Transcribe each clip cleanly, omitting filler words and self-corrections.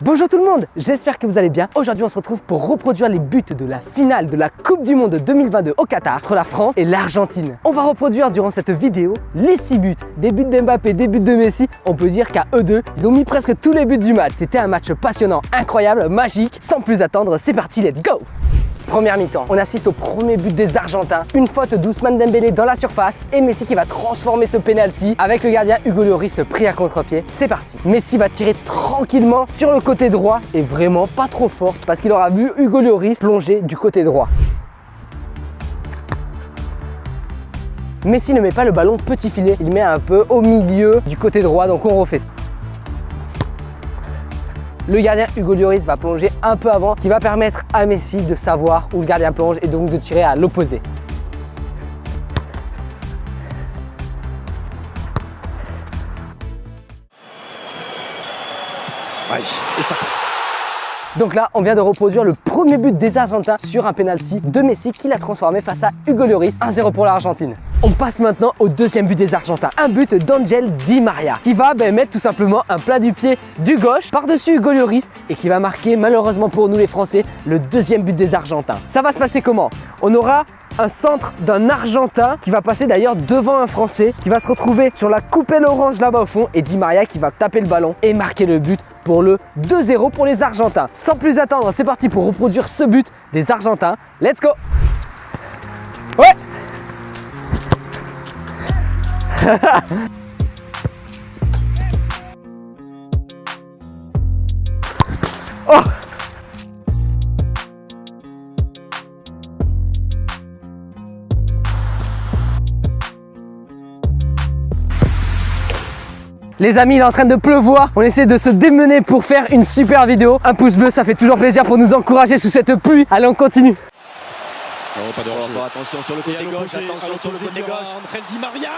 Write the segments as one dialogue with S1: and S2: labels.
S1: Bonjour tout le monde, j'espère que vous allez bien. Aujourd'hui on se retrouve pour reproduire les buts de la finale de la Coupe du Monde 2022 au Qatar entre la France et l'Argentine. On va reproduire durant cette vidéo les 6 buts, des buts d'Mbappé, des buts de Messi. On peut dire qu'à eux deux, ils ont mis presque tous les buts du match. C'était un match passionnant, incroyable, magique. Sans plus attendre, c'est parti, let's go! Première mi-temps, on assiste au premier but des Argentins. Une faute d'Ousmane Dembélé dans la surface et Messi qui va transformer ce penalty avec le gardien Hugo Lloris pris à contre-pied. C'est parti. Messi va tirer tranquillement sur le côté droit et vraiment pas trop fort parce qu'il aura vu Hugo Lloris plonger du côté droit. Messi ne met pas le ballon petit filet, il met un peu au milieu du côté droit, donc on refait ça. Le gardien Hugo Lloris va plonger un peu avant, ce qui va permettre à Messi de savoir où le gardien plonge et donc de tirer à l'opposé.
S2: Aïe, et ça passe.
S1: Donc là, on vient de reproduire le premier but des Argentins sur un penalty de Messi qui l'a transformé face à Hugo Lloris, 1-0 pour l'Argentine. On passe maintenant au deuxième but des Argentins, un but d'Angel Di Maria qui va mettre tout simplement un plat du pied du gauche par-dessus Hugo Lloris et qui va marquer malheureusement pour nous les Français le deuxième but des Argentins. Ça va se passer comment? On aura un centre d'un Argentin qui va passer d'ailleurs devant un Français qui va se retrouver sur la coupelle orange là-bas au fond et Di Maria qui va taper le ballon et marquer le but pour le 2-0 pour les Argentins. Sans plus attendre, c'est parti pour reproduire ce but des Argentins. Let's go! Ouais! Oh! Les amis, il est en train de pleuvoir. On essaie de se démener pour faire une super vidéo. Un pouce bleu, ça fait toujours plaisir pour nous encourager sous cette pluie. Allez, on continue.
S2: Oh, pas de hors-jeu.
S3: Attention sur le côté gauche, attention sur le côté gauche.
S2: André Di Maria.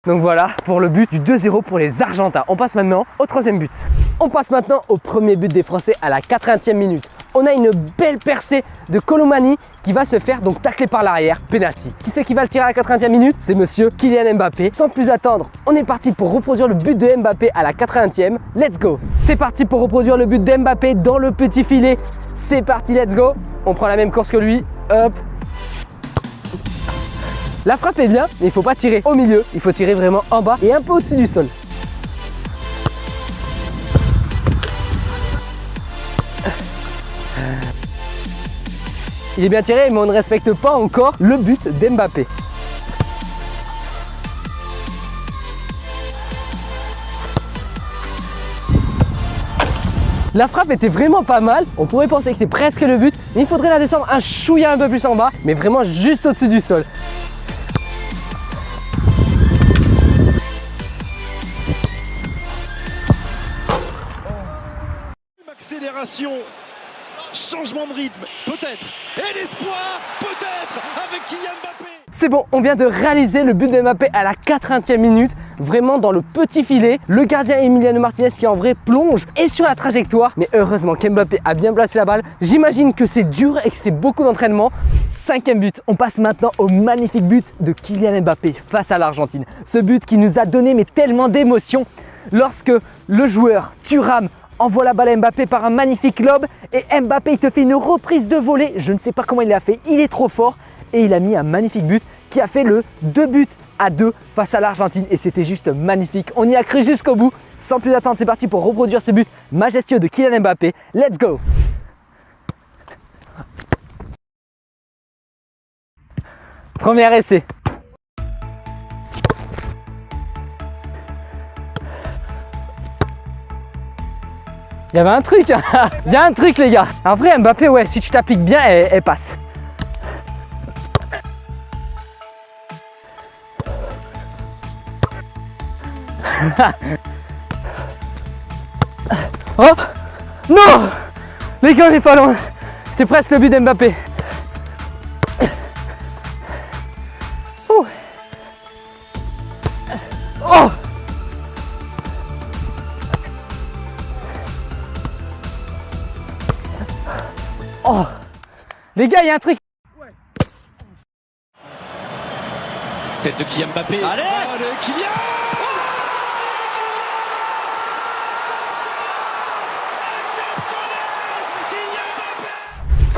S1: Donc voilà pour le but du 2-0 pour les Argentins. On passe maintenant au troisième but. On passe maintenant au premier but des Français à la 80e minute. On a une belle percée de Colomani qui va se faire donc tacler par l'arrière, penalty. Qui c'est qui va le tirer à la 80e minute? C'est monsieur Kylian Mbappé. Sans plus attendre, on est parti pour reproduire le but de Mbappé à la 80e. Let's go! C'est parti pour reproduire le but d'Mbappé dans le petit filet. C'est parti, let's go! On prend la même course que lui. Hop! La frappe est bien, mais il ne faut pas tirer au milieu. Il faut tirer vraiment en bas et un peu au-dessus du sol. Il est bien tiré, mais on ne respecte pas encore le but d'Mbappé. La frappe était vraiment pas mal. On pourrait penser que c'est presque le but, mais il faudrait la descendre un chouïa un peu plus en bas, mais vraiment juste au-dessus du sol.
S2: Accélération, changement de rythme, peut-être. Et l'espoir, peut-être, avec Kylian Mbappé.
S1: C'est bon, on vient de réaliser le but d'Mbappé à la 80e minute, vraiment dans le petit filet. Le gardien Emiliano Martinez qui en vrai plonge et sur la trajectoire. Mais heureusement qu'Mbappé a bien placé la balle. J'imagine que c'est dur et que c'est beaucoup d'entraînement. 5e but, on passe maintenant au magnifique but de Kylian Mbappé face à l'Argentine. Ce but qui nous a donné mais tellement d'émotions lorsque le joueur Thuram envoie la balle à Mbappé par un magnifique lob et Mbappé il te fait une reprise de volée. Je ne sais pas comment il l'a fait, il est trop fort et il a mis un magnifique but qui a fait le 2-2 face à l'Argentine et c'était juste magnifique. On y a cru jusqu'au bout. Sans plus attendre, c'est parti pour reproduire ce but majestueux de Kylian Mbappé. Let's go! Premier essai. Il y avait un truc, hein. Il y a un truc les gars. En vrai Mbappé, ouais, si tu t'appliques bien, elle passe. Oh non! Les gars, on est pas loin. C'était presque le but d'Mbappé. Oh! Oh! Les gars, il y a un truc.
S2: Tête de Kylian Mbappé.
S3: Allez,
S2: Kylian.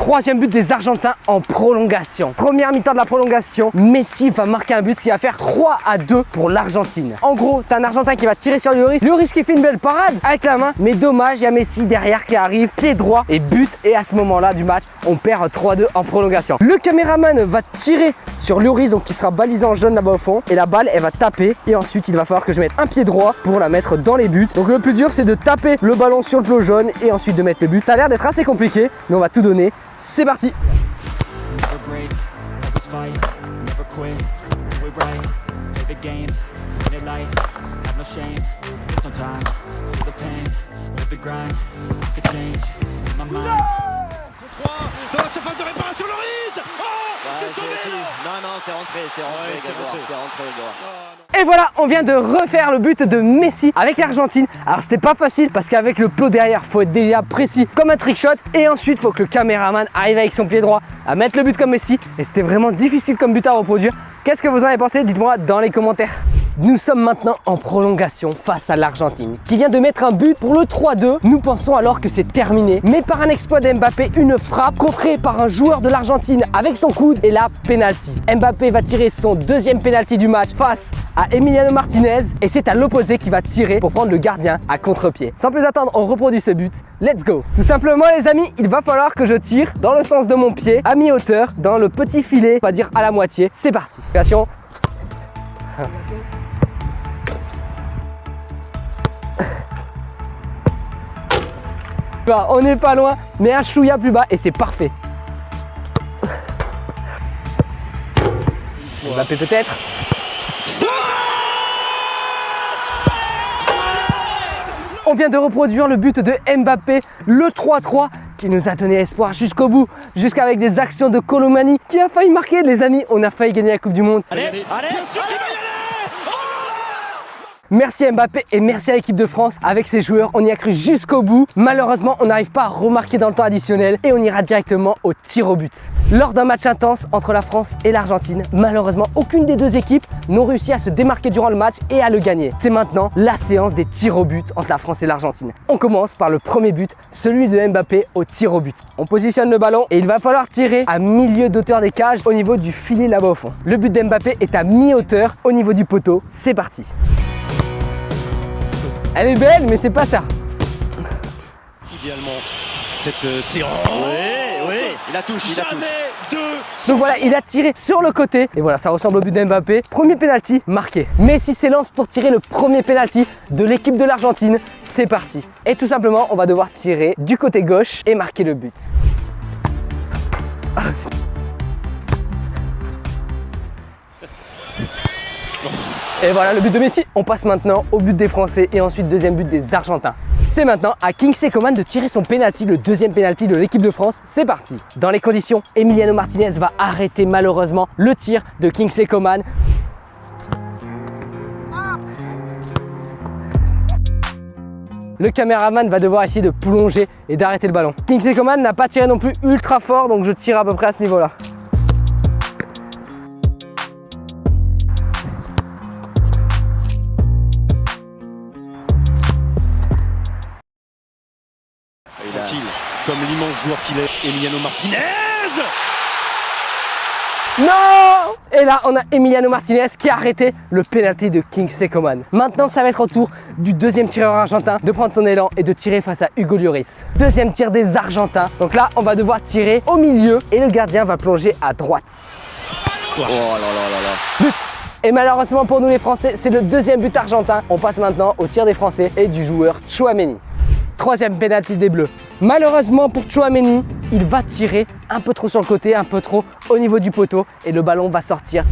S1: Troisième but des Argentins en prolongation. Première mi-temps de la prolongation, Messi va marquer un but, ce qui va faire 3-2 pour l'Argentine. En gros, t'as un Argentin qui va tirer sur Lloris. Lloris qui fait une belle parade avec la main, mais dommage, il y a Messi derrière qui arrive, pied droit et but. Et à ce moment-là du match, on perd 3-2 en prolongation. Le caméraman va tirer sur Lloris, donc qui sera balisé en jaune là-bas au fond. Et la balle, elle va taper. Et ensuite, il va falloir que je mette un pied droit pour la mettre dans les buts. Donc le plus dur, c'est de taper le ballon sur le plot jaune et ensuite de mettre le but. Ça a l'air d'être assez compliqué, mais on va tout donner. C'est parti.
S2: Dans la surface de réparation, Lloris. Oh, c'est sauvé.
S3: Non, c'est rentré, c'est rentré.
S1: Et voilà, on vient de refaire le but de Messi avec l'Argentine. Alors c'était pas facile parce qu'avec le plot derrière, faut être déjà précis comme un trick shot. Et ensuite, faut que le caméraman arrive avec son pied droit à mettre le but comme Messi. Et c'était vraiment difficile comme but à reproduire. Qu'est-ce que vous en avez pensé? Dites-moi dans les commentaires. Nous sommes maintenant en prolongation face à l'Argentine qui vient de mettre un but pour le 3-2. Nous pensons alors que c'est terminé, mais par un exploit d'Mbappé, une frappe contrée par un joueur de l'Argentine avec son coude et la penalty. Mbappé va tirer son deuxième penalty du match face à Emiliano Martinez et c'est à l'opposé qui va tirer pour prendre le gardien à contre-pied. Sans plus attendre, on reproduit ce but. Let's go! Tout simplement les amis, il va falloir que je tire dans le sens de mon pied à mi-hauteur dans le petit filet, on va dire à la moitié. C'est parti. Attention. On n'est pas loin, mais un chouïa plus bas et c'est parfait. Mbappé peut-être. On vient de reproduire le but de Mbappé, le 3-3 qui nous a donné espoir jusqu'au bout, jusqu'avec des actions de Colomani qui a failli marquer les amis, on a failli gagner la Coupe du Monde.
S2: Allez, bien sûr qu'il va y aller.
S1: Merci à Mbappé et merci à l'équipe de France. Avec ces joueurs, on y a cru jusqu'au bout. Malheureusement, on n'arrive pas à remarquer dans le temps additionnel et on ira directement au tir au but. Lors d'un match intense entre la France et l'Argentine, malheureusement, aucune des deux équipes n'ont réussi à se démarquer durant le match et à le gagner. C'est maintenant la séance des tirs au but entre la France et l'Argentine. On commence par le premier but, celui de Mbappé au tir au but. On positionne le ballon et il va falloir tirer à milieu d'auteur des cages au niveau du filet là-bas au fond. Le but d'Mbappé est à mi-hauteur au niveau du poteau. C'est parti. Elle est belle, mais c'est pas ça.
S2: Idéalement, cette séance.
S3: Oui, il la touche,
S1: Donc voilà, il a tiré sur le côté. Et voilà, ça ressemble au but d'Mbappé. Premier penalty marqué. Messi s'élance pour tirer le premier penalty de l'équipe de l'Argentine. C'est parti. Et tout simplement, on va devoir tirer du côté gauche et marquer le but. Et voilà le but de Messi. On passe maintenant au but des Français et ensuite deuxième but des Argentins. C'est maintenant à Kingsley Coman de tirer son penalty, le deuxième penalty de l'équipe de France. C'est parti. Dans les conditions, Emiliano Martinez va arrêter malheureusement le tir de Kingsley Coman. Le caméraman va devoir essayer de plonger et d'arrêter le ballon. Kingsley Coman n'a pas tiré non plus ultra fort, donc je tire à peu près à ce niveau-là.
S2: Tranquille, comme l'immense joueur qu'il est, Emiliano Martinez.
S1: Non! Et là, on a Emiliano Martinez qui a arrêté le penalty de Kingsley Coman. Maintenant, ça va être au tour du deuxième tireur argentin de prendre son élan et de tirer face à Hugo Lloris. Deuxième tir des Argentins. Donc là, on va devoir tirer au milieu et le gardien va plonger à droite.
S3: Oh là là.
S1: But! Et malheureusement pour nous les Français, c'est le deuxième but argentin. On passe maintenant au tir des Français et du joueur Tchouaméni. Troisième penalty des Bleus. Malheureusement pour Tchouaméni, il va tirer un peu trop sur le côté, un peu trop au niveau du poteau et le ballon va sortir.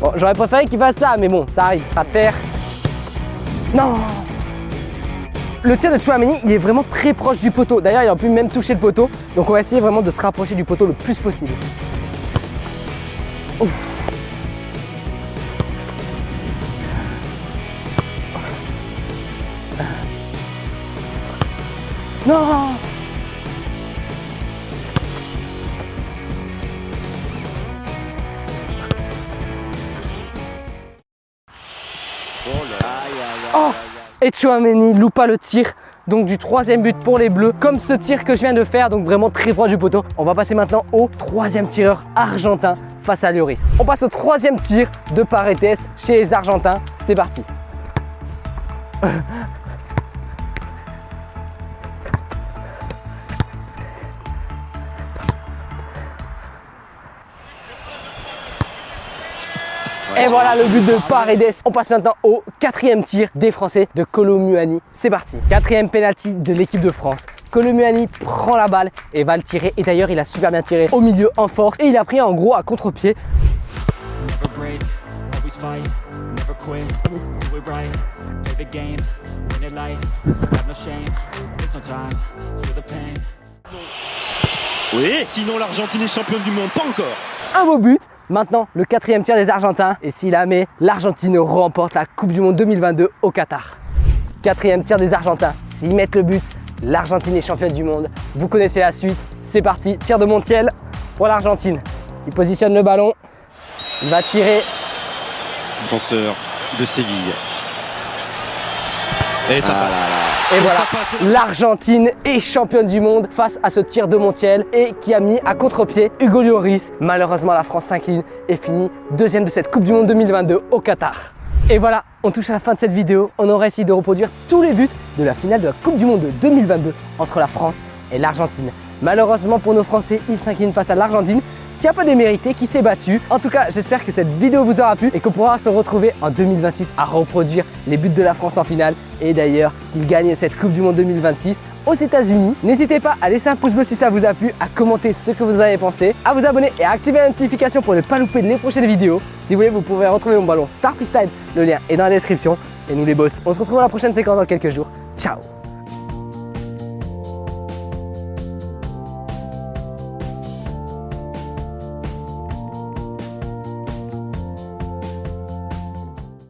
S1: Bon, j'aurais préféré qu'il fasse ça, mais bon, ça arrive. À terre. Non! Le tir de Tchouaméni, il est vraiment très proche du poteau. D'ailleurs, il a pu même toucher le poteau. Donc on va essayer vraiment de se rapprocher du poteau le plus possible. Ouf. Non! Oh! Et Tchouaméni loupe pas le tir donc du troisième but pour les Bleus, comme ce tir que je viens de faire, donc vraiment très proche du poteau. On va passer maintenant au troisième tireur argentin face à Lloris. On passe au troisième tir de Paredes chez les Argentins. C'est parti. Et voilà le but de Paredes. On passe maintenant au quatrième tir des Français de Kolo Muani. C'est parti. Quatrième penalty de l'équipe de France. Kolo Muani prend la balle et va le tirer. Et d'ailleurs, il a super bien tiré au milieu en force. Et il a pris en gros à contre-pied.
S2: Oui. Sinon l'Argentine est championne du monde, pas encore.
S1: Un beau but. Maintenant, le quatrième tir des Argentins. Et s'il la met, l'Argentine remporte la Coupe du Monde 2022 au Qatar. Quatrième tir des Argentins. S'ils mettent le but, l'Argentine est championne du monde. Vous connaissez la suite. C'est parti. Tir de Montiel pour l'Argentine. Il positionne le ballon. Il va tirer.
S2: Défenseur de Séville. Et ça passe.
S1: Et voilà, l'Argentine est championne du monde face à ce tir de Montiel et qui a mis à contre-pied Hugo Lloris. Malheureusement, la France s'incline et finit deuxième de cette Coupe du Monde 2022 au Qatar. Et voilà, on touche à la fin de cette vidéo. On aura essayé de reproduire tous les buts de la finale de la Coupe du Monde 2022 entre la France et l'Argentine. Malheureusement pour nos Français, ils s'inclinent face à l'Argentine qui a pas démérité, qui s'est battu. En tout cas, j'espère que cette vidéo vous aura plu et qu'on pourra se retrouver en 2026 à reproduire les buts de la France en finale et d'ailleurs qu'ils gagnent cette Coupe du Monde 2026 aux États-Unis. N'hésitez pas à laisser un pouce bleu si ça vous a plu, à commenter ce que vous avez pensé, à vous abonner et à activer la notification pour ne pas louper les prochaines vidéos. Si vous voulez, vous pouvez retrouver mon ballon Star Freestyle, le lien est dans la description. Et nous les boss, on se retrouve dans la prochaine séquence dans quelques jours. Ciao!